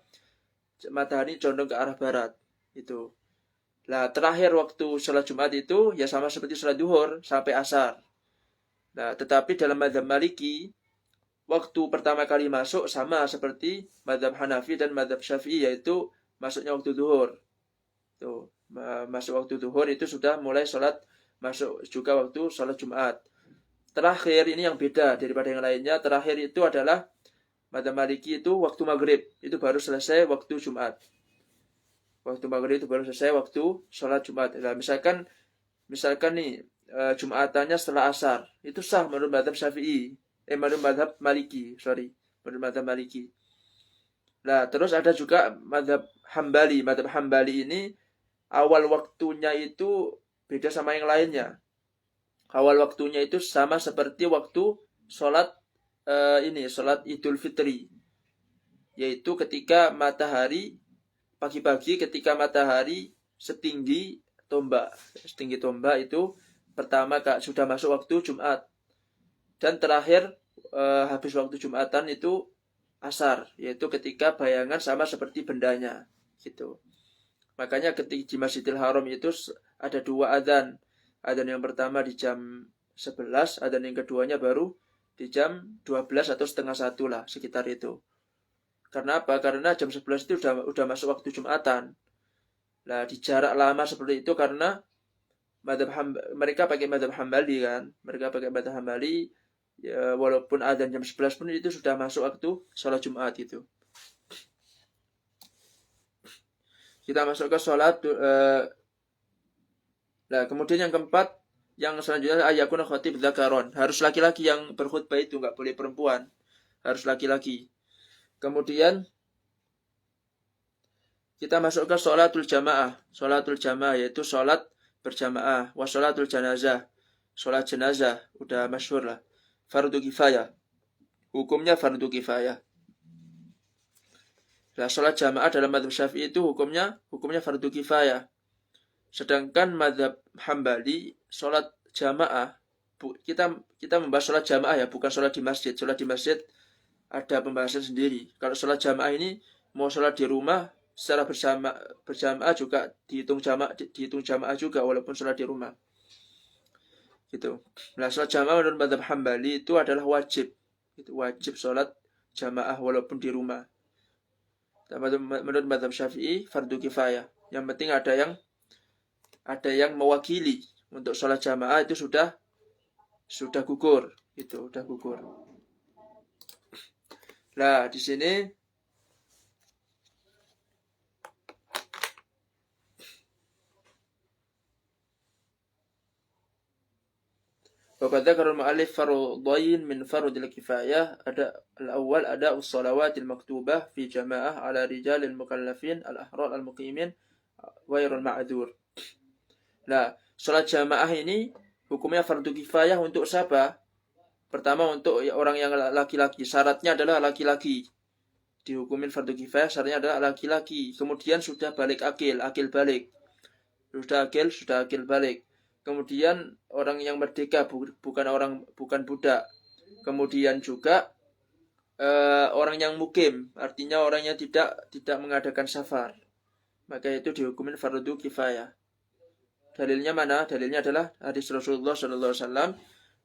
A: matahari condong ke arah barat. Itu. Nah, terakhir waktu sholat Jumat itu ya sama seperti sholat duhur sampai asar. Nah, tetapi dalam mazhab Maliki, waktu pertama kali masuk sama seperti mazhab Hanafi dan mazhab Syafi'i, yaitu masuknya waktu duhur. Tuh, masuk waktu duhur itu sudah mulai masuk juga waktu sholat Jumat. Terakhir ini yang beda daripada yang lainnya. Terakhir itu adalah mazhab Maliki itu waktu maghrib. Itu baru selesai waktu Jumat. Waktu maghrib itu baru selesai waktu sholat Jumat. Nah, misalkan nih Jumatannya setelah asar. Itu sah menurut mazhab Syafi'i. Menurut mazhab Maliki. Menurut mazhab Maliki. Nah, terus ada juga mazhab Hambali. Mazhab Hambali ini awal waktunya itu beda sama yang lainnya. Awal waktunya itu sama seperti waktu sholat sholat Idul Fitri, yaitu ketika matahari pagi-pagi, ketika matahari setinggi tombak itu pertama sudah masuk waktu Jumat, dan terakhir habis waktu Jumatan itu asar, yaitu ketika bayangan sama seperti bendanya gitu. Makanya ketika di Masjidil Haram itu ada 2 adzan. Adzan yang pertama di jam 11, adzan yang keduanya baru di jam 12 atau setengah 1 lah, sekitar itu. Karena apa? Karena jam 11 itu udah masuk waktu Jumatan. Nah, di jarak lama seperti itu karena mereka pakai mazhab Hambali kan. Mereka pakai mazhab Hambali, ya, walaupun adzan jam 11 pun itu sudah masuk waktu sholat Jumat itu. Kita masuk ke sholat. Nah, kemudian yang keempat, yang selanjutnya ayakuna khatib dzakaron. Harus laki-laki yang berkhutbah itu, nggak boleh perempuan. Harus laki-laki. Kemudian kita masuk ke sholatul jamaah. Sholatul jamaah yaitu sholat berjamaah. Wa sholatul janazah, sholat jenazah, udah masyhur lah. Fardu kifayah, hukumnya fardu kifayah. Nah, sholat jamaah dalam mazhab Syafi'i itu hukumnya fardu kifayah. Sedangkan mazhab Hambali, sholat jamaah, kita membahas sholat jamaah ya, bukan sholat di masjid. Sholat di masjid ada pembahasan sendiri. Kalau sholat jamaah ini mau sholat di rumah secara berjamaah juga dihitung jamaah juga walaupun sholat di rumah. Gitu. Nah, sholat jamaah menurut mazhab Hambali itu adalah wajib. Itu wajib sholat jamaah walaupun di rumah. Menurut mazhab Syafi'i fardu kifayah. Yang penting ada yang mewakili untuk sholat jamaah itu sudah gugur, itu sudah gugur. Nah, di sini وقد ذكر المؤلف فرضين من فرض الكفاية. الأول أداء الصلوات المكتوبة في جماعة على رجال المكلفين الأحرار المقيمين غير المعذور. Nah, sholat jamaah ini hukumnya fardu kifayah untuk siapa? Pertama untuk orang yang laki-laki. Syaratnya adalah laki-laki. Dihukumin fardu kifayah syaratnya adalah laki-laki. Kemudian sudah balik akil balik. Sudah akil balik. Kemudian orang yang merdeka, bukan budak. Kemudian juga orang yang mukim, artinya orang yang tidak mengadakan safar. Maka itu dihukumin fardu kifayah. Dalilnya mana? Dalilnya adalah hadis Rasulullah sallallahu alaihi wasallam,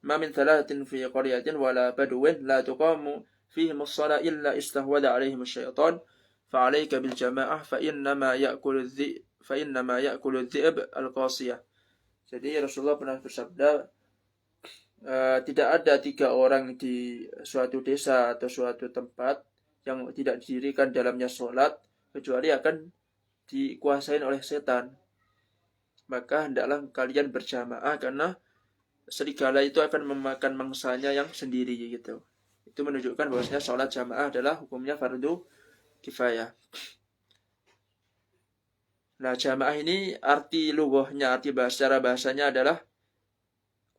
A: "Ma min thalathin fi qaryatin wala badwin la tuqamu fihim as-shalah illa istahwada 'alaihim asy-syaitan, fa 'alaika bil jamaah fa innama ya'kulu adh-dhi'b al-qasiyah." Jadi Rasulullah pernah bersabda, tidak ada 3 orang di suatu desa atau suatu tempat yang tidak didirikan dalamnya sholat kecuali akan dikuasain oleh setan. Maka hendaklah kalian berjamaah karena serigala itu akan memakan mangsanya yang sendiri gitu. Itu menunjukkan bahwasanya sholat jamaah adalah hukumnya fardu kifayah. Nah, jamaah ini arti lughahnya, secara bahasanya adalah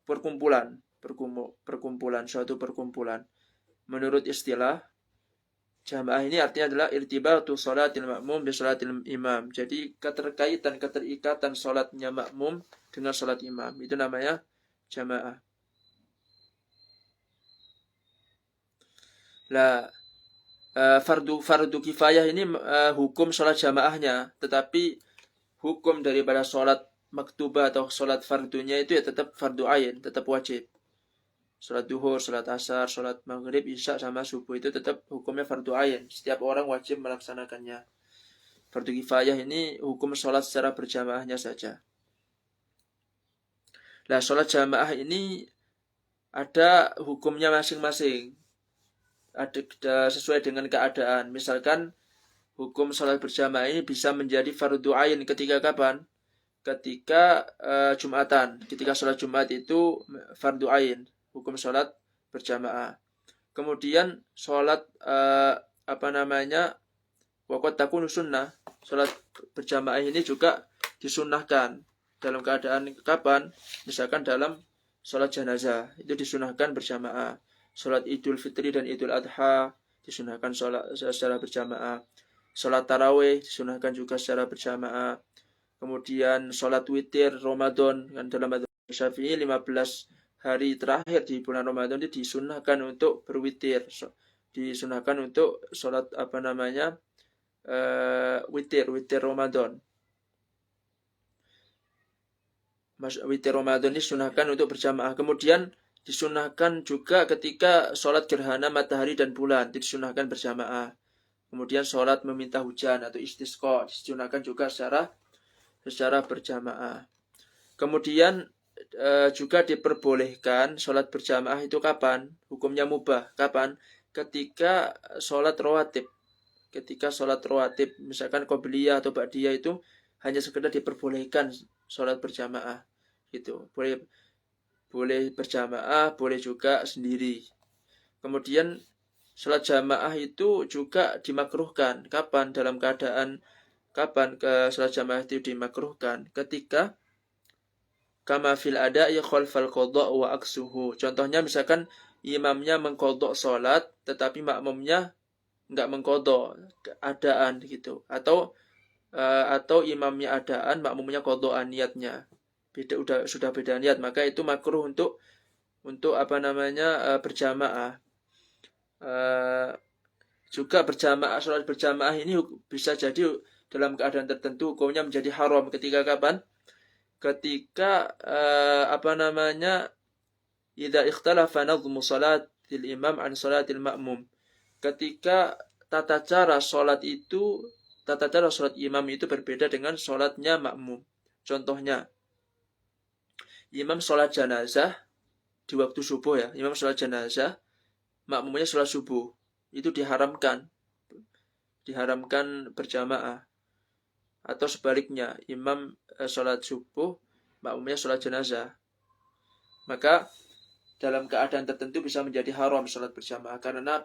A: perkumpulan, suatu perkumpulan. Menurut istilah, jamaah ini artinya adalah irtibatu sholatil ma'mum bi sholatil imam. Jadi keterikatan sholatnya makmum dengan sholat imam. Itu namanya jamaah. Lah, fardu kifayah ini hukum sholat jamaahnya, tetapi hukum daripada sholat maktubah atau sholat fardunya itu ya tetap fardu ain, tetap wajib. Sholat duhur, sholat asar, sholat maghrib, isya sama subuh itu tetap hukumnya fardu ain. Setiap orang wajib melaksanakannya. Fardu kifayah ini hukum sholat secara berjamaahnya saja. Nah, sholat jamaah ini ada hukumnya masing-masing. Ada sesuai dengan keadaan. Misalkan hukum sholat berjamaah ini bisa menjadi fardu ain ketika kapan? Ketika Jumatan. Ketika sholat Jumat itu fardu ain, hukum sholat berjamaah. Kemudian sholat waqad takunu sunnah. Sholat berjamaah ini juga disunnahkan. Dalam keadaan kapan? Misalkan dalam sholat jenazah itu disunnahkan berjamaah. Sholat Idul Fitri dan Idul Adha disunnahkan sholat secara berjamaah. Sholat tarawih disunahkan juga secara berjamaah. Kemudian sholat witir Ramadan, kan dalam mazhab Syafi'i 15 hari terakhir di bulan Ramadan itu disunahkan untuk berwitir. Disunahkan untuk sholat witir Ramadan. Witir Ramadan disunahkan untuk berjamaah. Kemudian disunahkan juga ketika sholat gerhana matahari dan bulan, disunahkan berjamaah. Kemudian sholat meminta hujan atau istisqa disunahkan juga secara berjamaah. Kemudian juga diperbolehkan sholat berjamaah itu kapan? Hukumnya mubah. Kapan? Ketika sholat rawatib. Ketika sholat rawatib, misalkan qobliyah atau ba'diyah itu hanya sekedar diperbolehkan sholat berjamaah. Gitu. Boleh berjamaah, boleh juga sendiri. Kemudian sholat jamaah itu juga dimakruhkan. Kapan? Dalam keadaan kapan sholat jamaah itu dimakruhkan? Ketika kama fil ada'i khalfal qadha' wa aksuhu. Contohnya misalkan imamnya mengqadha' salat tetapi makmumnya enggak mengqadha' adaan gitu. Atau imamnya adaan, makmumnya qadha'an niatnya. Sudah beda niat, maka itu makruh untuk berjamaah. Juga sholat berjamaah ini bisa jadi dalam keadaan tertentu hukumnya menjadi haram ketika kapan? Ketika idza ikhtalafa nadhmu salatil imam an salatil ma'mum. Ketika tata cara sholat imam itu berbeda dengan sholatnya makmum. Contohnya, imam sholat jenazah di waktu subuh ya, imam sholat jenazah, makmumnya sholat subuh, itu diharamkan berjamaah. Atau sebaliknya, imam sholat subuh, makmumnya sholat jenazah. Maka dalam keadaan tertentu bisa menjadi haram sholat berjamaah karena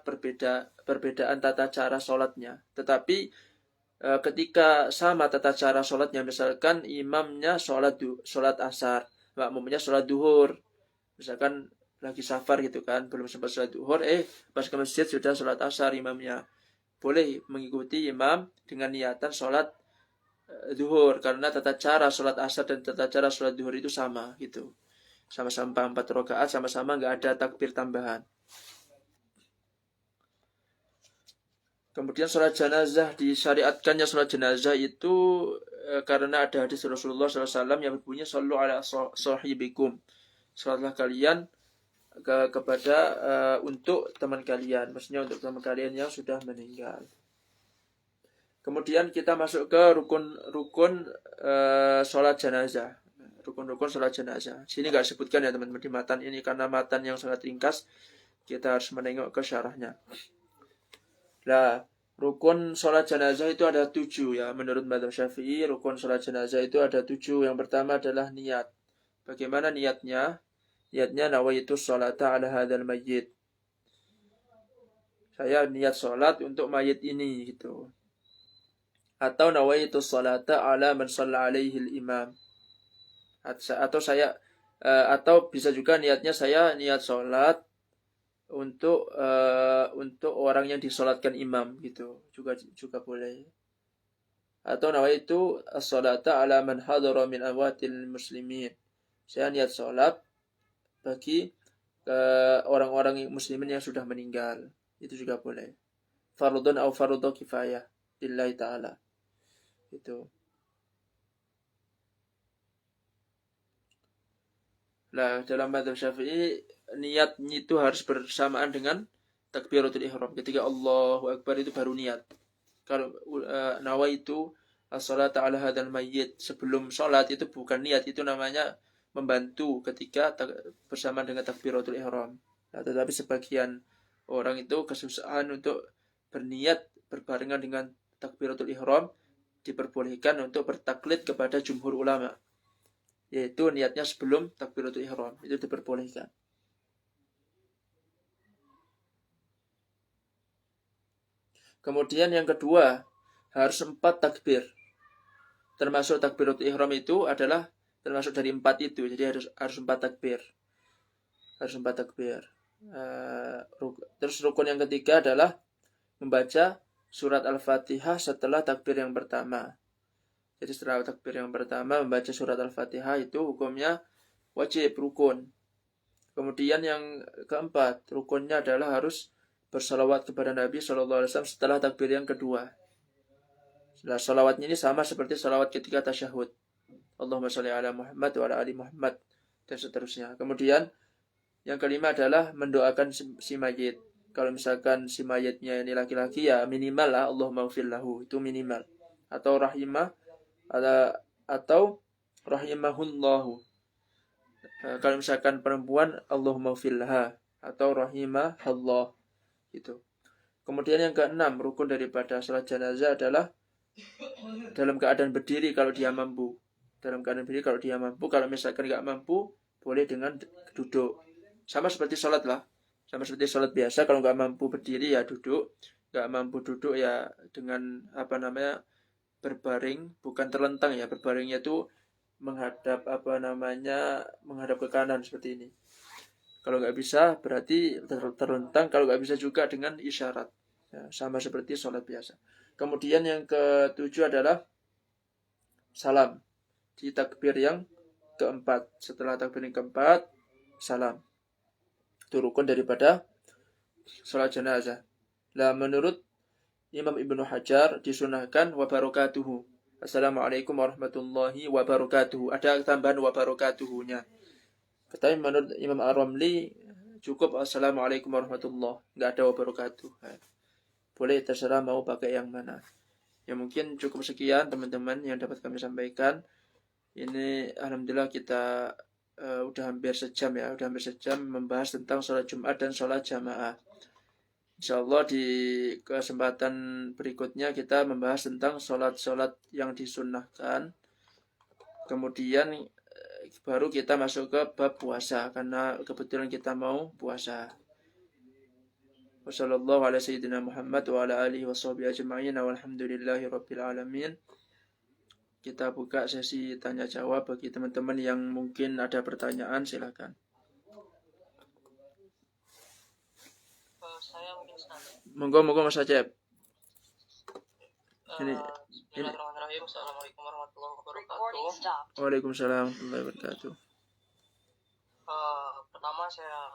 A: perbedaan tata cara sholatnya. Tetapi ketika sama tata cara sholatnya, misalkan imamnya sholat asar, makmumnya sholat duhur, misalkan lagi safar gitu kan, belum sempat sholat duhur, pas ke masjid sudah sholat asar imamnya, boleh mengikuti imam dengan niatan sholat duhur karena tata cara sholat asar dan tata cara sholat duhur itu sama gitu, sama-sama 4 rakaat, sama-sama nggak ada takbir tambahan. Kemudian sholat jenazah, disyariatkannya sholat jenazah itu karena ada hadis Rasulullah SAW yang berbunyi sallu ala sahibikum, sholatlah kalian kepada untuk teman kalian, maksudnya untuk teman kalian yang sudah meninggal. Kemudian kita masuk ke rukun sholat jenazah. Rukun-rukun sholat jenazah. Sini nggak sebutkan ya teman-teman di matan ini karena matan yang sangat ringkas. Kita harus menengok ke syarahnya. Nah, rukun sholat jenazah itu ada 7 ya. Menurut mazhab Syafi'i, rukun sholat jenazah itu ada 7. Yang pertama adalah niat. Bagaimana niatnya? Niatnya nawaitu sholata ala hadzal mayyit. Saya niat sholat untuk mayit ini gitu. Atau nawaitu sholata ala man shalla alaihi al-imam. Atau bisa juga niatnya saya niat sholat untuk orang yang disolatkan imam gitu, juga boleh. Atau nawaitu as-sholata ala man hadara min amwatil muslimin. Saya niat sholat bagi orang-orang muslimin yang sudah meninggal, itu juga boleh. Fardhun au fardhu kifayah lillahi ta'ala. Itu. Nah, dalam mazhab Syafi'i niat itu harus bersamaan dengan takbiratul ihram. Ketika Allahu Akbar itu baru niat. Kalau nawaitu as-sholata ala hadzal mayyit, sebelum sholat itu bukan niat, itu namanya membantu ketika bersamaan dengan takbiratul ihram. Nah, tetapi sebagian orang itu kesusahan untuk berniat berbarengan dengan takbiratul ihram, diperbolehkan untuk bertaklid kepada jumhur ulama, yaitu niatnya sebelum takbiratul ihram, itu diperbolehkan. Kemudian yang kedua, harus 4 takbir. Termasuk takbiratul ihram itu adalah termasuk dari 4 itu, jadi harus 4 takbir. Harus 4 takbir. Terus rukun yang ketiga adalah membaca surat Al-Fatihah setelah takbir yang pertama. Jadi setelah takbir yang pertama membaca surat Al-Fatihah itu hukumnya wajib, rukun. Kemudian yang keempat, rukunnya adalah harus bersalawat kepada Nabi SAW setelah takbir yang kedua. Nah, salawatnya ini sama seperti salawat ketika tasyahud. Allahumma sholli ala Muhammad wa ala ali Muhammad, dan seterusnya. Kemudian yang kelima adalah mendoakan si mayit. Kalau misalkan si mayitnya ini laki-laki, ya minimal lah Allahumma ghfir lahu, itu minimal. Atau rahimahullahu. Kalau misalkan perempuan, Allahumma ghfir laha, atau rahimahallah gitu. Kemudian yang keenam, rukun daripada salat jenazah adalah dalam keadaan berdiri kalau dia mampu. Kalau misalkan nggak mampu, boleh dengan duduk. Sama seperti sholat lah. Sama seperti sholat biasa, kalau nggak mampu berdiri ya duduk. Nggak mampu duduk ya dengan berbaring, bukan terlentang ya. Berbaringnya itu menghadap menghadap ke kanan seperti ini. Kalau nggak bisa berarti terlentang, kalau nggak bisa juga dengan isyarat. Ya, sama seperti sholat biasa. Kemudian yang ketujuh adalah salam. Di takbir yang keempat. Setelah takbir yang keempat, salam. Itu rukun daripada sholat jenazah. Nah, menurut Imam Ibnu Hajar disunahkan wa barakatuhu. Assalamualaikum warahmatullahi wabarakatuh. Ada tambahan wa barakatuhunya. Tetapi menurut Imam Ar-Ramli cukup assalamualaikum warahmatullahi, nggak ada wa barakatuh. Boleh terserah mau pakai yang mana. Ya mungkin cukup sekian teman-teman yang dapat kami sampaikan. Ini alhamdulillah kita udah hampir sejam membahas tentang sholat Jumat dan sholat jamaah. Insyaallah di kesempatan berikutnya kita membahas tentang sholat-sholat yang disunnahkan. Kemudian baru kita masuk ke bab puasa karena kebetulan kita mau puasa. Wassallallahu ala sayyidina Muhammad wa ala alihi washabihi ajma'in walhamdulillahi rabbil alamin. Kita buka sesi tanya jawab bagi teman-teman yang mungkin ada pertanyaan, silakan.
B: Saya mungkin tanya.
A: Monggo Mas Acep.
B: Bismillahirrahmanirrahim. Assalamualaikum warahmatullahi wabarakatuh.
A: Waalaikumsalam warahmatullahi wabarakatuh.
B: Pertama saya